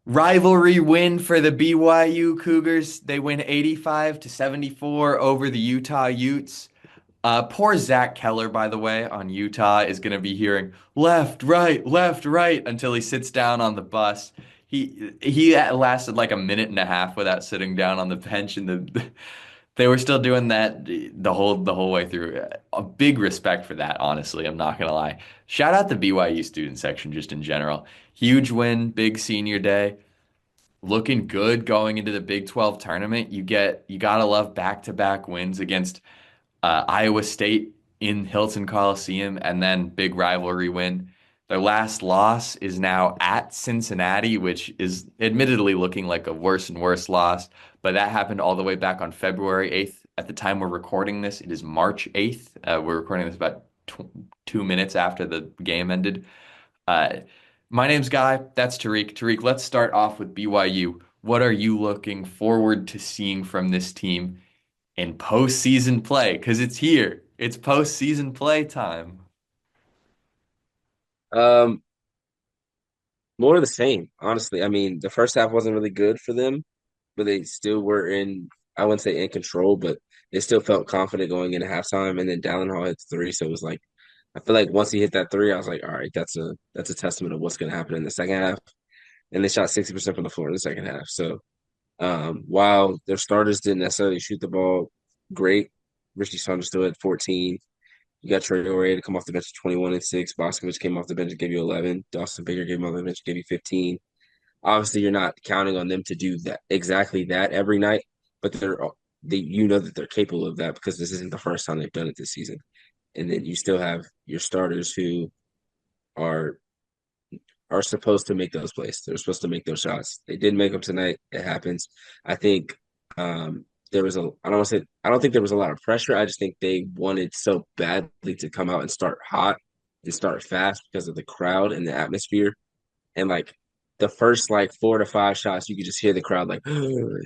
Rivalry win for the BYU Cougars. They win 85-74 over the Utah Utes. Poor Zach Keller, by the way, on Utah is going to be hearing left, right until he sits down on the bus. He lasted like a minute and a half without sitting down on the bench, and they were still doing that the whole way through. A big respect for that, honestly. I'm not gonna lie. Shout out the BYU student section just in general. Huge win, big senior day, looking good going into the Big 12 tournament. You gotta love back-to-back wins against Iowa State in Hilton Coliseum, and then big rivalry win. Their last loss is now at Cincinnati, which is admittedly looking like a worse and worse loss, but that happened all the way back on February 8th. At the time we're recording this, it is March 8th. We're recording this about 2 minutes after the game ended. Uh, my name's Guy. That's Tariq. Tariq, let's start off with BYU. What are you looking forward to seeing from this team in postseason play? Because it's here. It's postseason play time. Um, More of the same, honestly. I mean, the first half wasn't really good for them, but they still were I wouldn't say in control, but they still felt confident going into halftime. And then Dallin Hall hit three, so it was like I feel like once he hit that three, I was like, all right, that's a testament of what's going to happen in the second half. And they shot 60% from the floor in the second half. So while their starters didn't necessarily shoot the ball great, Richie Saunders still had 14. You got Trey Ray to come off the bench at 21 and 6. Boscovich came off the bench and gave you 11. Dawson Baker came off the bench and gave you 15. Obviously, you're not counting on them to do that exactly that every night, but you know that they're capable of that because this isn't the first time they've done it this season. And then you still have your starters who are are supposed to make those plays. They're supposed to make those shots. They didn't make them tonight. It happens. I think there was a I don't think there was a lot of pressure. I just think they wanted so badly to come out and start hot and start fast because of the crowd and the atmosphere. And like the first like 4 to 5 shots, you could just hear the crowd like, oh,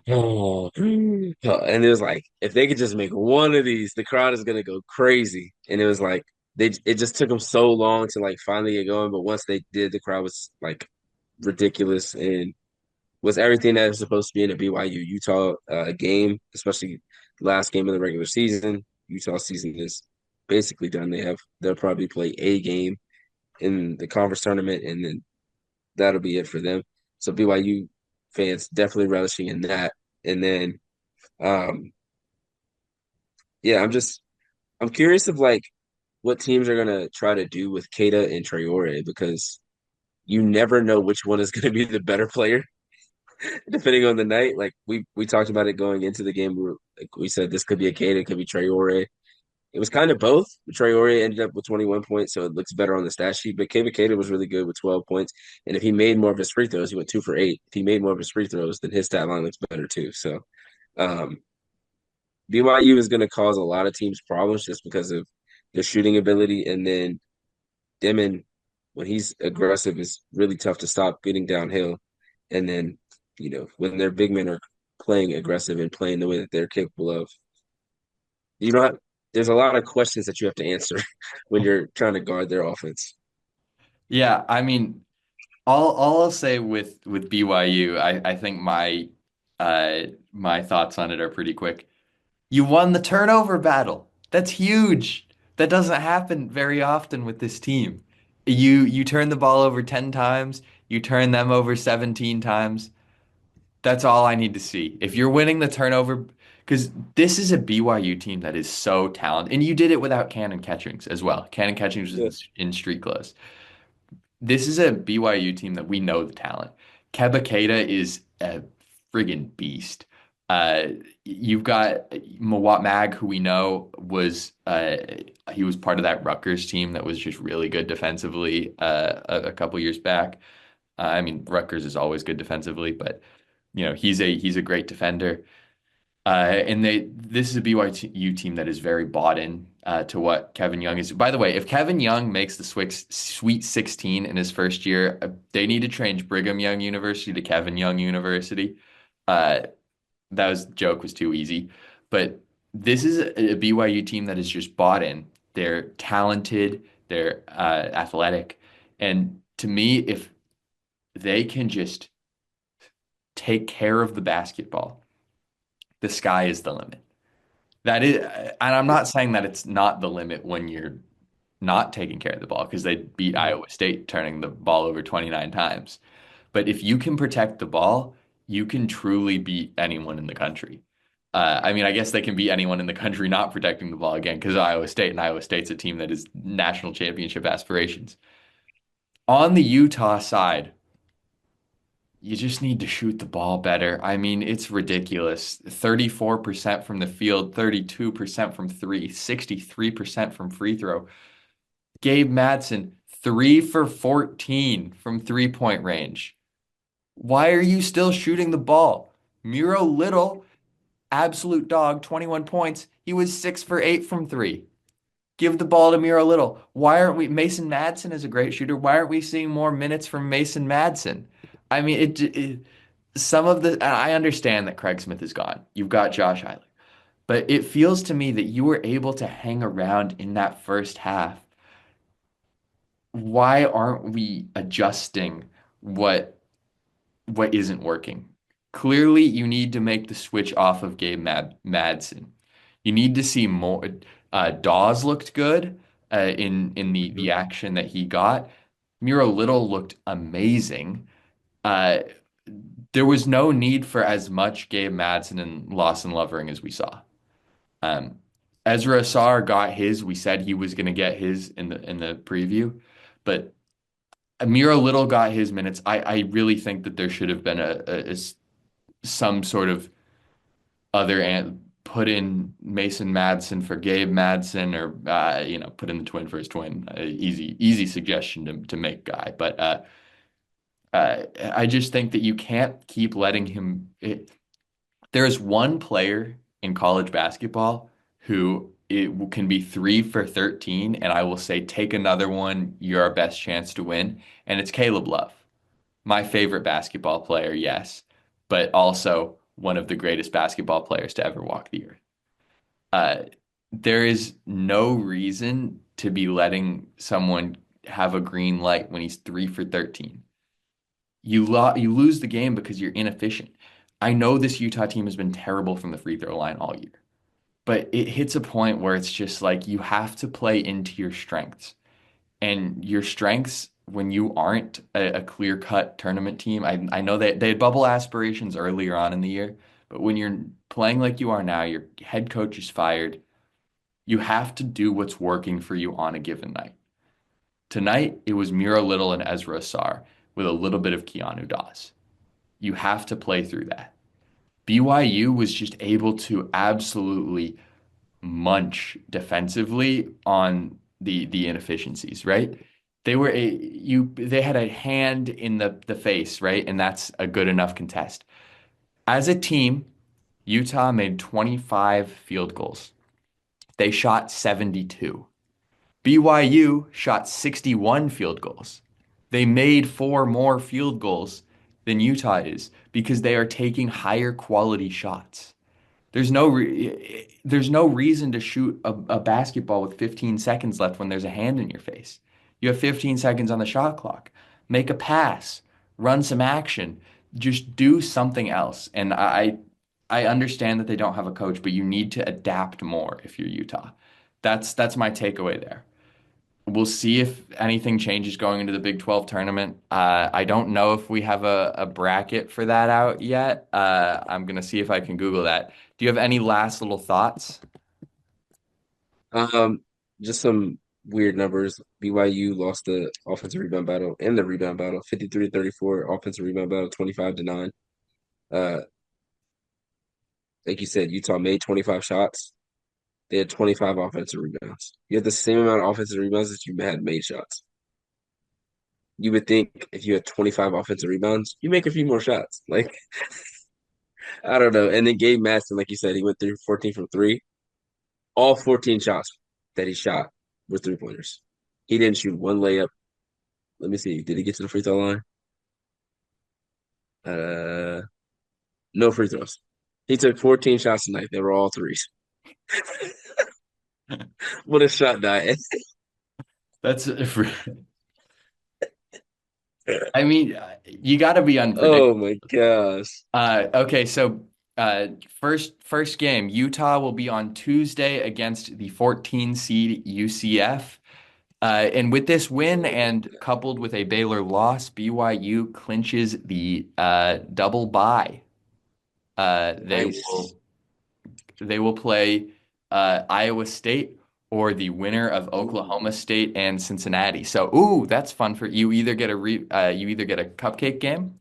oh, and it was like if they could just make one of these, the crowd is gonna go crazy. And it was like it just took them so long to like finally get going, but once they did, the crowd was like ridiculous and was everything that was supposed to be in a BYU Utah game, especially the last game of the regular season. Utah season is basically done. They'll probably play a game in the conference tournament, and then that'll be it for them. So BYU fans definitely relishing in that. And then, um, yeah, I'm curious of like what teams are gonna try to do with Keita and Traore because you never know which one is gonna be the better player depending on the night. Like we talked about it going into the game. We said this could be a Keita, it could be Traore. It was kind of both. Traore ended up with 21 points, so it looks better on the stat sheet. But Kevin Cater was really good with 12 points. And if he made more of his free throws, he went 2 for 8. If he made more of his free throws, then his stat line looks better too. So um, BYU is going to cause a lot of teams problems just because of their shooting ability. And then Demon, when he's aggressive, is really tough to stop getting downhill. And then, when their big men are playing aggressive and playing the way that they're capable of, you know, there's a lot of questions that you have to answer when you're trying to guard their offense. Yeah, I mean, all I'll say with BYU, I think my thoughts on it are pretty quick. You won the turnover battle. That's huge. That doesn't happen very often with this team. You turn the ball over 10 times, you turn them over 17 times. That's all I need to see. If you're winning the turnover, because this is a BYU team that is so talented, and you did it without Cannon Catchings as well. Cannon Catchings Yeah. was in street clothes. This is a BYU team that we know the talent. Keba Keita is a friggin' beast. Uh, you've got Mawat Mag, who we know he was part of that Rutgers team that was just really good defensively a couple years back. I mean, Rutgers is always good defensively, but he's a great defender. And this is a BYU team that is very bought in to what Kevin Young is. By the way, if Kevin Young makes the Sweet 16 in his first year, they need to change Brigham Young University to Kevin Young University. Uh, joke was too easy, but this is a BYU team that is just bought in. They're talented, they're athletic, and to me, if they can just take care of the basketball, the sky is the limit. That is, and I'm not saying that it's not the limit when you're not taking care of the ball because they beat Mhm. Iowa State turning the ball over 29 times. But if you can protect the ball, you can truly beat anyone in the country. I mean, I guess they can beat anyone in the country not protecting the ball again because Iowa State, and Iowa State's a team that is national championship aspirations. On the Utah side, you just need to shoot the ball better. I mean, it's ridiculous. 34% from the field, 32% from three, 63% from free throw. Gabe Madsen, 3 for 14 from three-point range. Why are you still shooting the ball? Miro Little, absolute dog, 21 points. He was 6 for 8 from three. Give the ball to Miro Little. Why aren't we? Mason Madsen is a great shooter. Why aren't we seeing more minutes from Mason Madsen? I mean, some of the, I understand that Craig Smith is gone. You've got Josh Eiley. But it feels to me that you were able to hang around in that first half. Why aren't we adjusting what what isn't working? Clearly, you need to make the switch off of Madsen. You need to see more. Dawes looked good in the Mhm. action that he got. Miro Little looked amazing. Uh, there was no need for as much Gabe Madsen and Lawson Lovering as we saw. Um, Ezra Asar got his. We said he was going to get his in the preview, but Miro Little got his minutes. I really think that there should have been some sort of other put in Mason Madsen for Gabe Madsen or put in the twin for his twin. Easy suggestion to make guy, but I just think that you can't keep letting him. There is one player in college basketball who it can be 3 for 13, and I will say take another one. You're our best chance to win, and it's Caleb Love. My favorite basketball player, yes, but also one of the greatest basketball players to ever walk the earth. Uh, there is no reason to be letting someone have a green light when he's 3 for 13. You lose the game because you're inefficient. I know this Utah team has been terrible from the free throw line all year, but it hits a point where it's just like you have to play into your strengths. And your strengths when you aren't a clear-cut tournament team. I know that they had bubble aspirations earlier on in the year, but when you're playing like you are now, your head coach is fired. You have to do what's working for you on a given night. Tonight, it was Miro Little and Ezra Asar with a little bit of Keanu Dawes. You have to play through that. BYU was just able to absolutely munch defensively on the inefficiencies, right? They had a hand in the face, right? And that's a good enough contest. As a team, Utah made 25 field goals. They shot 72. BYU shot 61 field goals. They made four more field goals than Utah is because they are taking higher quality shots. There's no reason to shoot a basketball with 15 seconds left when there's a hand in your face. You have 15 seconds on the shot clock. Make a pass, run some action, just do something else. And I understand that they don't have a coach, but you need to adapt more if you're Utah. That's my takeaway there. We'll see if anything changes going into the Big 12 tournament. I don't know if we have a bracket for that out yet. I'm gonna see if I can Google that. Do you have any last little thoughts? Um, just some weird numbers. BYU lost the offensive rebound battle and the rebound battle, 53-34, offensive rebound battle, 25-9. Uh, like you said, Utah made 25 shots. They had 25 offensive rebounds. You had the same amount of offensive rebounds that you had made shots. You would think if you had 25 offensive rebounds, you make a few more shots. Like, I don't know. And then Gabe Madsen, like you said, he went through 14 from three. All 14 shots that he shot were three pointers. He didn't shoot one layup. Let me see. Did he get to the free throw line? Uh, no free throws. He took 14 shots tonight. They were all threes. What a shot diet. That's I mean, You got to be Oh unpredictable. my gosh. Okay, so first game, Utah will be on Tuesday against the 14 seed UCF. And with this win and coupled with a Baylor loss, BYU clinches the double bye. Uh, they Nice. will they will play Iowa State or the winner of Ooh, Oklahoma State and Cincinnati. So, ooh, that's fun for you. Either get you either get a cupcake game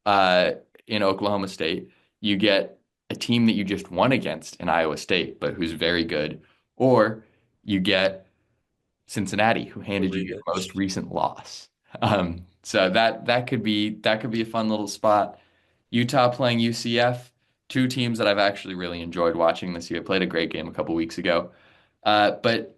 uh, in Oklahoma State, you get a team that you just won against in Iowa State, but who's very good, or you get Cincinnati, who a handed you your most rematch. recent loss. So that could be a fun little spot. Utah playing UCF, two teams that I've actually really enjoyed watching this year. Played a great game a couple weeks ago. But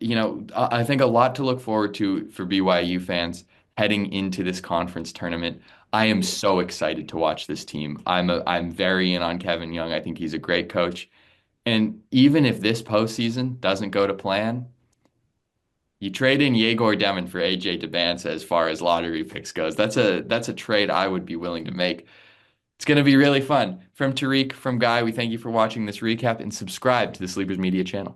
I think a lot to look forward to for BYU fans heading into this conference tournament. I am so excited to watch this team. I'm very in on Kevin Young. I think he's a great coach. And even if this postseason doesn't go to plan, you trade in Yegor Demon for AJ Debance as far as lottery picks goes. That's a trade I would be willing to make. It's going to be really fun. From Tariq, from Guy, we thank you for watching this recap and subscribe to the Sleepers Media channel.